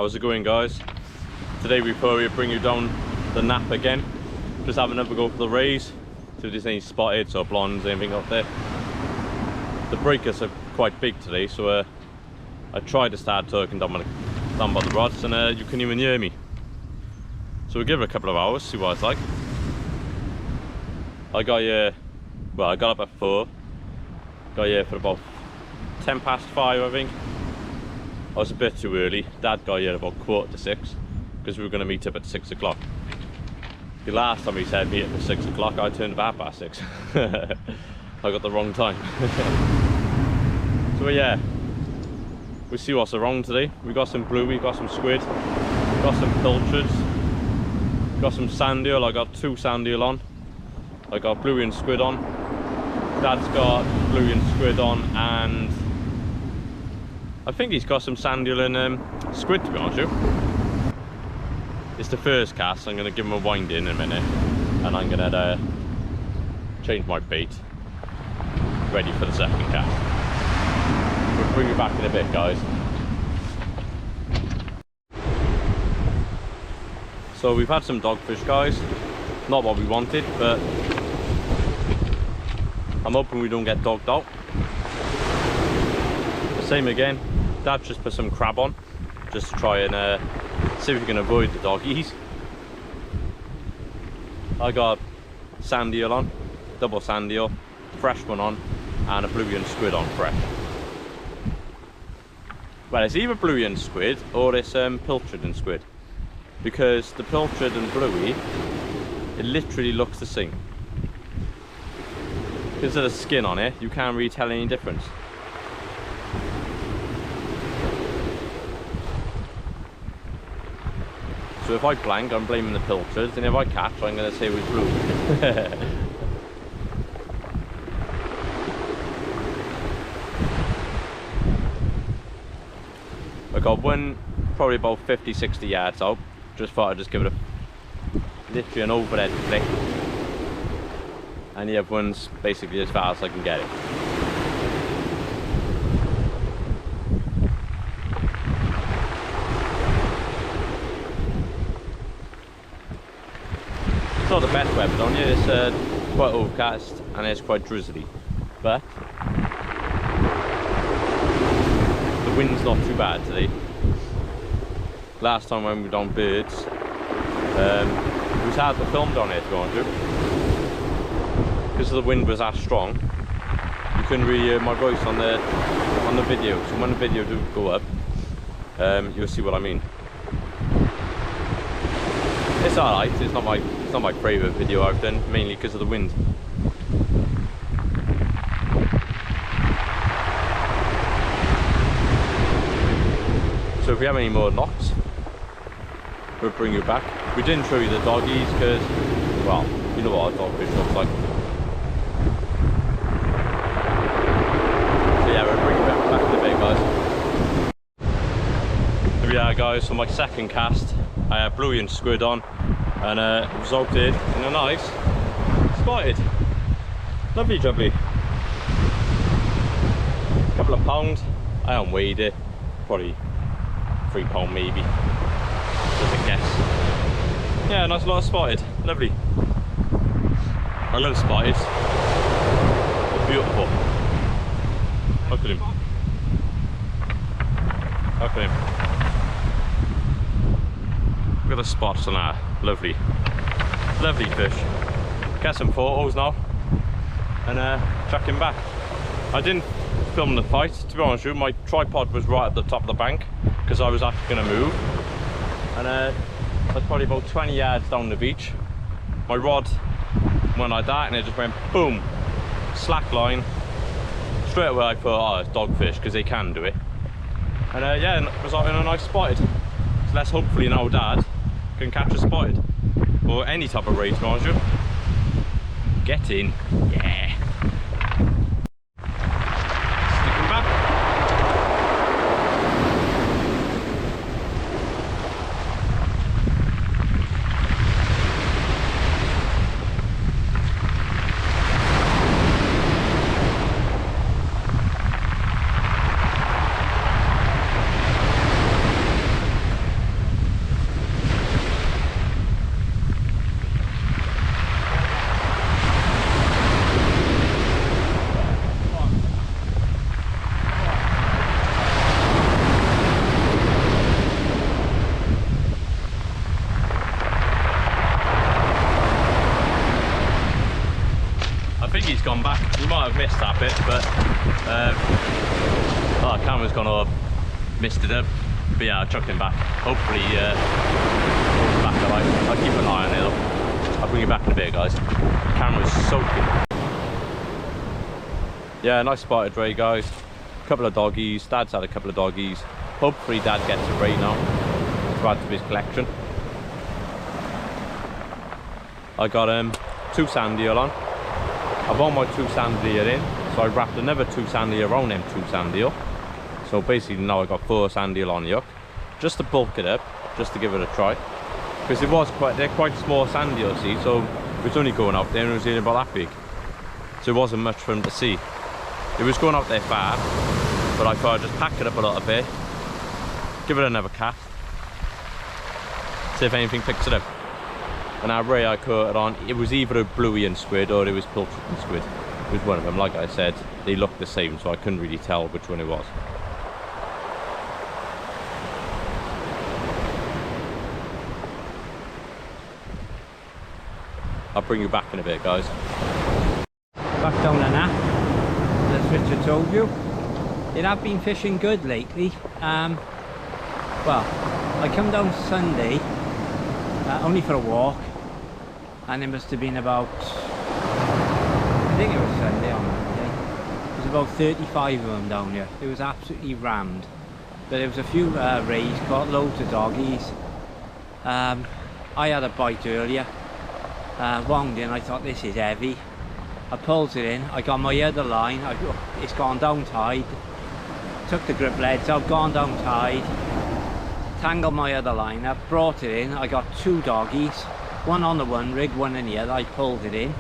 How's it going, guys? Today we thought we'd bring you down the Knap again. Just have another go for the rays. See if there's any spotted or blondes, anything up there. The breakers are quite big today, so I tried to start talking down by the rods and you couldn't even hear me. So we'll give it a couple of hours, see what it's like. I got here, well, I got up at 4. Got here for about 5 I think. I was a bit too early. Dad got here about 5:45 because we were going to meet up at 6 o'clock. The last time he said meet up at 6 o'clock, I turned up at 6. I got the wrong time. So yeah, we'll see what's around today. We got some blue, we got some squid, we got some pilchards, got some sand eel. I got 2 sand eel on. I got blue and squid on. Dad's got blue and squid on, and I think he's got some sand eel and squid, to be honest with you. It's the first cast, so I'm going to give him a wind in a minute, and I'm going to change my bait, ready for the second cast. We'll bring you back in a bit, guys. So we've had some dogfish, guys. Not what we wanted, but I'm hoping we don't get dogged out. The same again. Dad just put some crab on, just to try and see if we can avoid the doggies. I got sand eel on, double sand eel, fresh one on, and a blue and squid on fresh. Well, it's either blue and squid or it's pilchard and squid, because the pilchard and bluey, it literally looks the same. Because of the skin on it, you can't really tell any difference. So if I blank, I'm blaming the pilchards, and if I catch, I'm going to say it was blue. I got one probably about 50-60 yards out. Just thought I'd just give it literally an overhead flick. And the other one's basically as far as I can get it. It's not the best weather on here. It's quite overcast and it's quite drizzly, but the wind's not too bad today. Last time when we were down birds, it was hard to film down here, to be honest with you. Because the wind was that strong, you couldn't really hear my voice on the video. So when the video do go up, you'll see what I mean. It's alright. It's not my favourite video I've done, mainly because of the wind. So if we have any more knocks, we'll bring you back. We didn't show you the doggies because, well, you know what a dogfish looks like. So yeah, we'll bring you back in a bit, guys. Here we are, guys, for my second cast. I had blue and squid on, and it resulted in a nice spotted. Lovely jubbly. Couple of pounds. I haven't weighed it. Probably 3 pound maybe. Just a guess. Yeah, nice lot of spotted. Lovely. I love spotted. They're beautiful. Look at him. Look at him. Look at the spots on that. Lovely. Lovely fish. Get some photos now and chuck him back. I didn't film the fight, to be honest with you. My tripod was right at the top of the bank because I was actually going to move, and I was probably about 20 yards down the beach. My rod went like that and it just went boom, slack line. Straight away I thought, oh, it's dogfish, because they can do it. And yeah, it was out in a nice spotted. So let's hopefully now Dad can catch a spotted, or any type of ray, to be honest with you. Get in. Yeah. Stick him back. gone back. You might have missed that bit, but oh, camera's gone up, missed it up. But yeah, I chucked him back. Hopefully, back alright. I'll keep an eye on it though. I'll bring you back in a bit, guys. The camera's soaking. Yeah, nice spotted ray, guys. A couple of doggies. Dad's had a couple of doggies. Hopefully, Dad gets a ray now to add to his collection. I got 2 sandeel on. I've on my 2 sandeel in, so I wrapped another 2 sandeel around them 2 sandeel. So basically now I got 4 sandeel on the hook, just to bulk it up, just to give it a try. Because they're quite small sandeel, see, so it was only going out there and it was only about that big. So it wasn't much for him to see. It was going out there far, but I thought I'd just pack it up a little bit, give it another cast, see if anything picks it up. And our ray I caught it on, it was either a bluey squid or it was pilchard squid. It was one of them. Like I said, they looked the same, so I couldn't really tell which one it was. I'll bring you back in a bit, guys. Back down the Knap, as Richard told you. It have been fishing good lately. Well, I come down Sunday, only for a walk, and it must have been about, I think it was Sunday on Monday. There was about 35 of them down here. It was absolutely rammed. But there was a few rays, caught loads of doggies. I had a bite earlier. Wonged in, I thought this is heavy. I pulled it in, I got my other line, it's gone down tide. Took the grip leads out, gone down tide. Tangled my other line up, brought it in, I got 2 doggies. One on the one rig, one in the other, I pulled it in.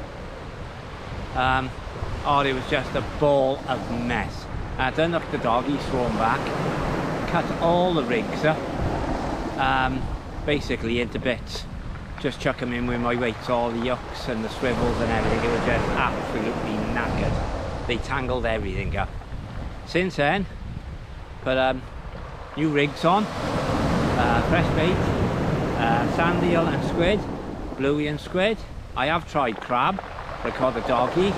Oh, it was just a ball of mess. I done up the doggies, thrown back, cut all the rigs up, basically into bits. Just chuck them in with my weights, all the hooks and the swivels and everything. It was just absolutely knackered. They tangled everything up. Since then, put new rigs on, fresh bait, sand eel and squid, bluey and squid. I have tried crab, I caught a doggy.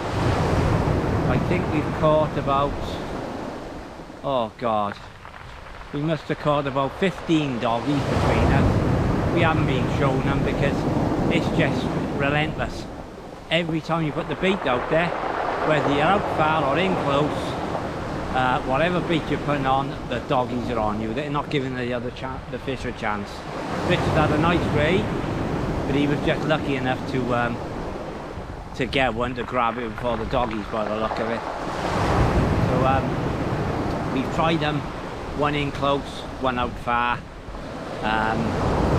I think we've caught about, oh God, we must have caught about 15 doggies between us. We haven't been shown them because it's just relentless. Every time you put the bait out there, whether you're out far or in close, whatever bait you're putting on, the doggies are on you. They're not giving the fish a chance. Richard had a nice ray, but he was just lucky enough to get one to grab it before the doggies, by the look of it. So we've tried them, one in close, one out far.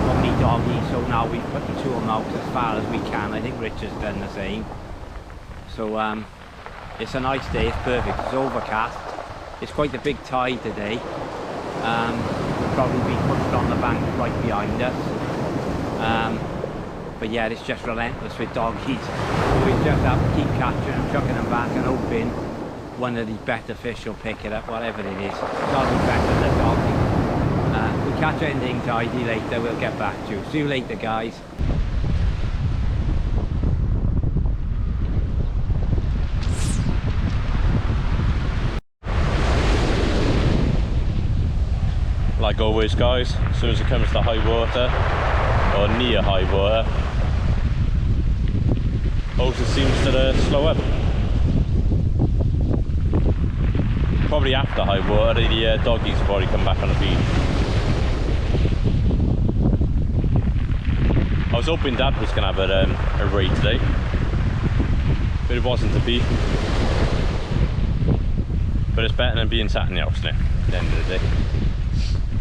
Only doggies, so now we've put the 2 of them out as far as we can. I think Richard's done the same. So it's a nice day, it's perfect, it's overcast. It's quite a big tide today. We'll probably be pushed on the bank right behind us. But yeah, it's just relentless with doggies. So we just have to keep catching them, chucking them back and hoping one of the better fish will pick it up, whatever it is. Got to be better than doggy. If we catch anything tidy later, we'll get back to you. See you later, guys. Like always, guys, as soon as it comes to high water, or near high water, also seems to slow up. Probably after high water, the doggies have already come back on the feed. I was hoping Dad was going to have a ray today, but it wasn't to be. But it's better than being sat in the house now, at the end of the day.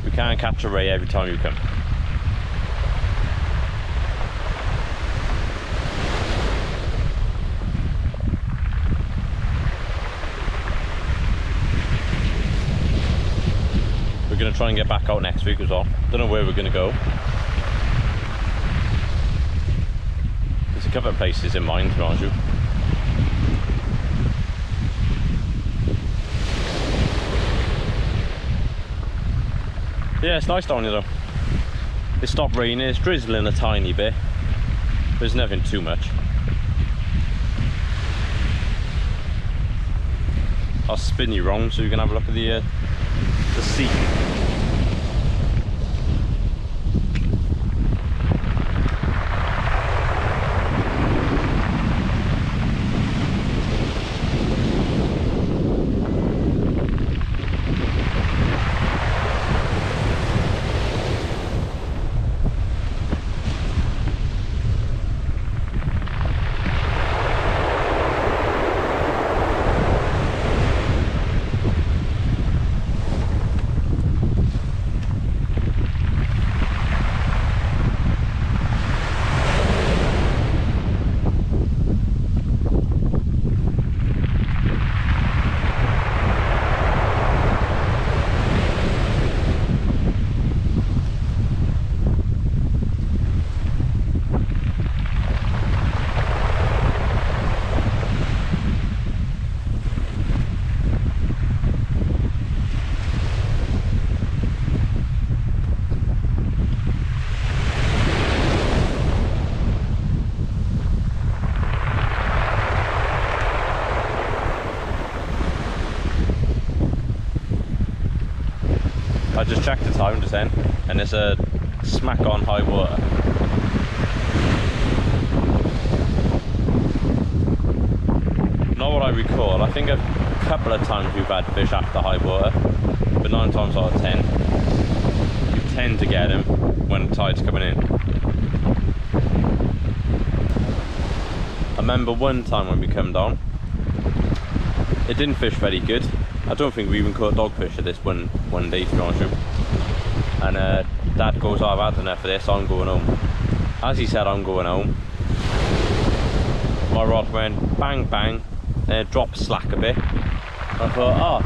We can't catch a ray every time you come. We're going to try and get back out next week as well. Don't know where we're going to go. There's a couple of places in mind, to be honest with you. Yeah, it's nice down here though. It stopped raining, it's drizzling a tiny bit. There's nothing too much. I'll spin you round so you can have a look at the sea. I just checked the time just then, and it's a smack on high water. Not what I recall. I think a couple of times we've had fish after high water, but 9 times out of 10 you tend to get them when the tide's coming in. I remember one time when we come down, it didn't fish very good. I don't think we even caught dogfish at this one day, to be honest with you. And Dad goes, oh, I've had enough of this, I'm going home. As he said, I'm going home, my rod went bang bang, and it dropped slack a bit. I thought, oh,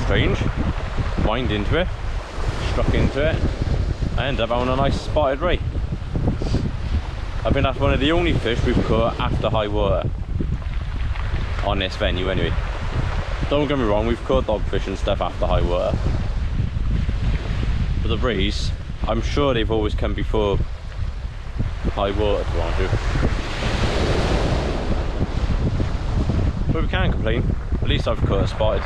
strange. Wind into it, struck into it. I ended up having a nice spotted ray. I think that's one of the only fish we've caught after high water on this venue anyway. Don't get me wrong, we've caught dogfish and stuff after high water, but the rays, I'm sure they've always come before high water, to be honest with you. But we can't complain, at least I've caught a spotted.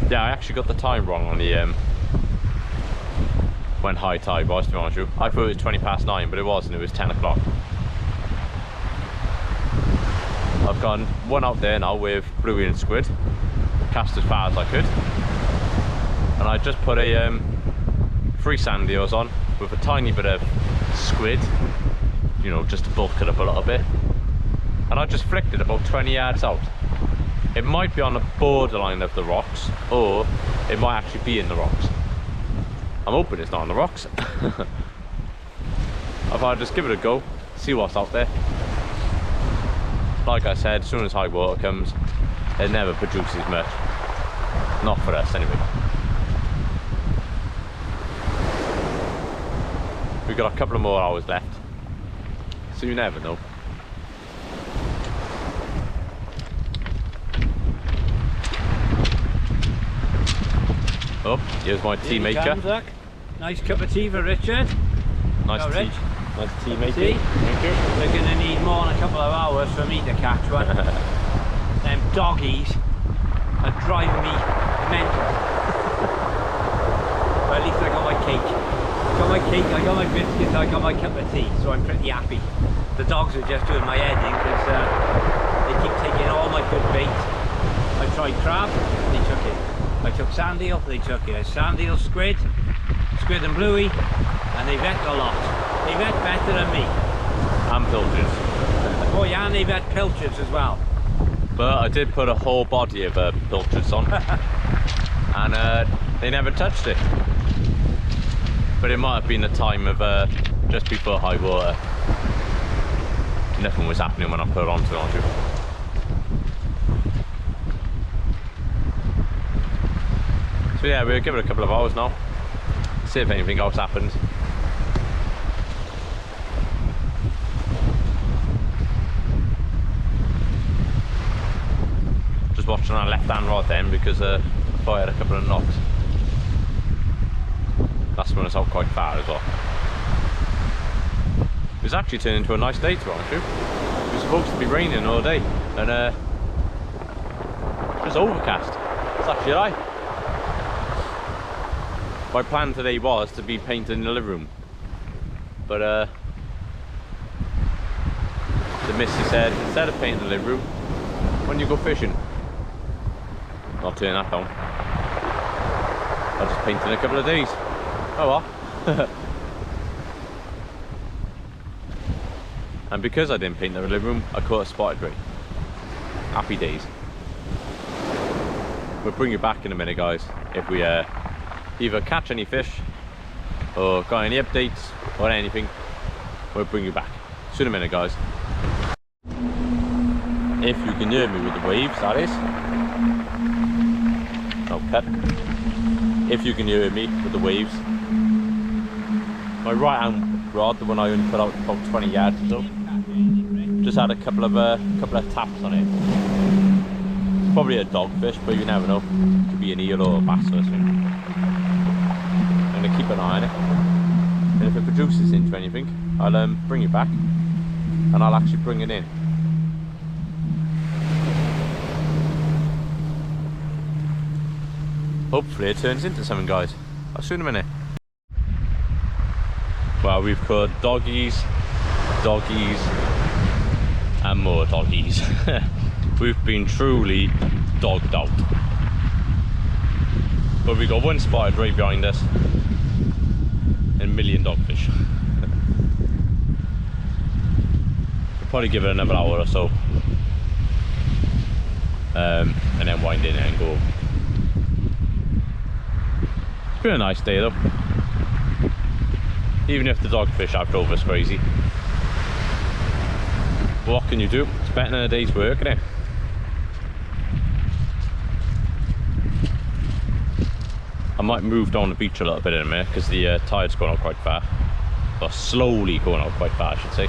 Yeah, I actually got the time wrong on the when high tide was, to be honest with you. I thought it was 9:20, but it wasn't, it was 10 o'clock. I've gone one out there now with bluey and squid, cast as far as I could, and I just put a 3 sand eels on with a tiny bit of squid, you know, just to bulk it up a little bit, and I just flicked it about 20 yards out. It might be on the borderline of the rocks, or it might actually be in the rocks. I'm hoping it's not on the rocks. I thought I'd just give it a go, see what's out there. Like I said, as soon as high water comes, it never produces much. Not for us anyway. We've got a couple of more hours left, so you never know. Oh, here's my tea maker. Nice cup of tea for Richard. Nice tea. Rich. Nice tea maker. Tea. Thank you. We're going to need more than a couple of hours for me to catch one. Them doggies are driving me mental. But at least I got my cake. I got my cake, I got my biscuits, I got my cup of tea, so I'm pretty happy. The dogs are just doing my head in because they keep taking all my good bait. I tried crab, they took it. I took sand eel, they took it. Sand eel, squid and bluey, and they've ate a lot. They've ate better than me. And pilchards. Oh yeah, and they've ate pilchards as well. But I did put a whole body of pilchards on, and they never touched it. But it might have been the time of just before high water. Nothing was happening when I put it on, to be honest with you. So yeah, we'll give it a couple of hours now. See if anything else happens. Just watching our left hand rod then because I fired a couple of knocks. That's when it's out quite far as well. It's actually turned into a nice day, to be honest with you. It was supposed to be raining all day and it's overcast. It's actually alright. My plan today was to be painting the living room, but the missus said instead of painting the living room, when you go fishing, I'll turn that down. I'll just paint in a couple of days. Oh well. And because I didn't paint the living room, I caught a spotted ray. Happy days. We'll bring you back in a minute, guys, if we either catch any fish or got any updates or anything. We'll bring you back. See you in a minute, guys. If you can hear me with the waves, that is. No, cut. If you can hear me with the waves. My right hand rod, the one I only put out about 20 yards or so, just had a couple of taps on it. It's probably a dogfish, but you never know. It could be an eel or a bass or something. I'm gonna keep an eye on it, and if it produces into anything, I'll bring it back, and I'll actually bring it in. Hopefully it turns into something, guys. I'll see you in a minute. Well, we've caught doggies, and more doggies. We've been truly dogged out. But we've got one spotted right behind us and a million dogfish. We'll probably give it another hour or so, and then wind in and go. It's been a nice day though. Even if the dogfish have drove us crazy. But what can you do? It's better than a day's work, isn't it? I might move down the beach a little bit in a minute because the tide's going out quite far. Or slowly going out quite far, I should say.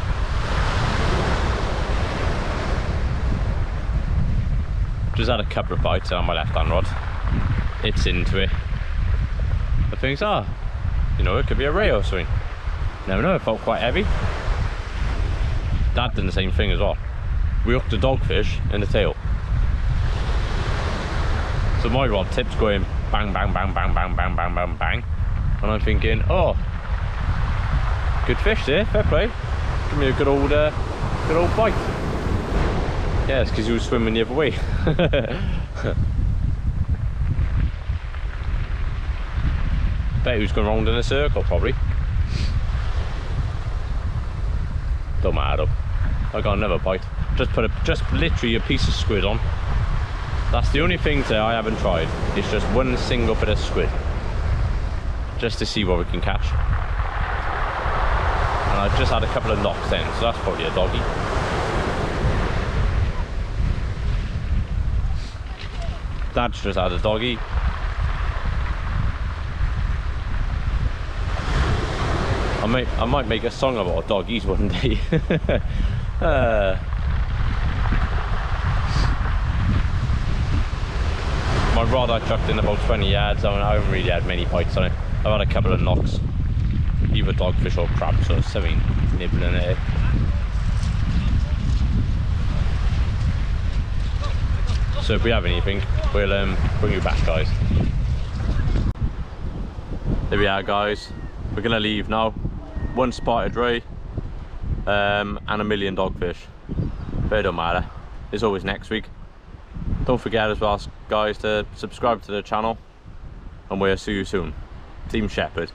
Just had a couple of bites on my left hand rod. It's into it. I think, you know, it could be a ray or something. Never know, it felt quite heavy. Dad did the same thing as well. We hooked a dogfish in the tail. So my rod tip's going bang, bang, bang, bang, bang, bang, bang, bang, bang. And I'm thinking, oh, good fish there, fair play. Give me a good old bite. Yeah, it's because he was swimming the other way. Bet he was going round in a circle, probably. Don't matter though. I got another bite. Just literally a piece of squid on. That's the only thing that I haven't tried. It's just one single bit of squid, just to see what we can catch. And I've just had a couple of knocks then, so that's probably a doggy. Dad's just had a doggy. I might make a song about doggies one day. My rod I chucked in about 20 yards. I haven't really had many bites on it. I've had a couple of knocks, either dogfish or crabs or something nibbling at it. So if we have anything, we'll bring you back, guys. There we are, guys. We're gonna leave now. One spotted ray and a million dogfish, but it don't matter. It's always next week. Don't forget as well, guys, to subscribe to the channel, and we'll see you soon. Team Shepherd.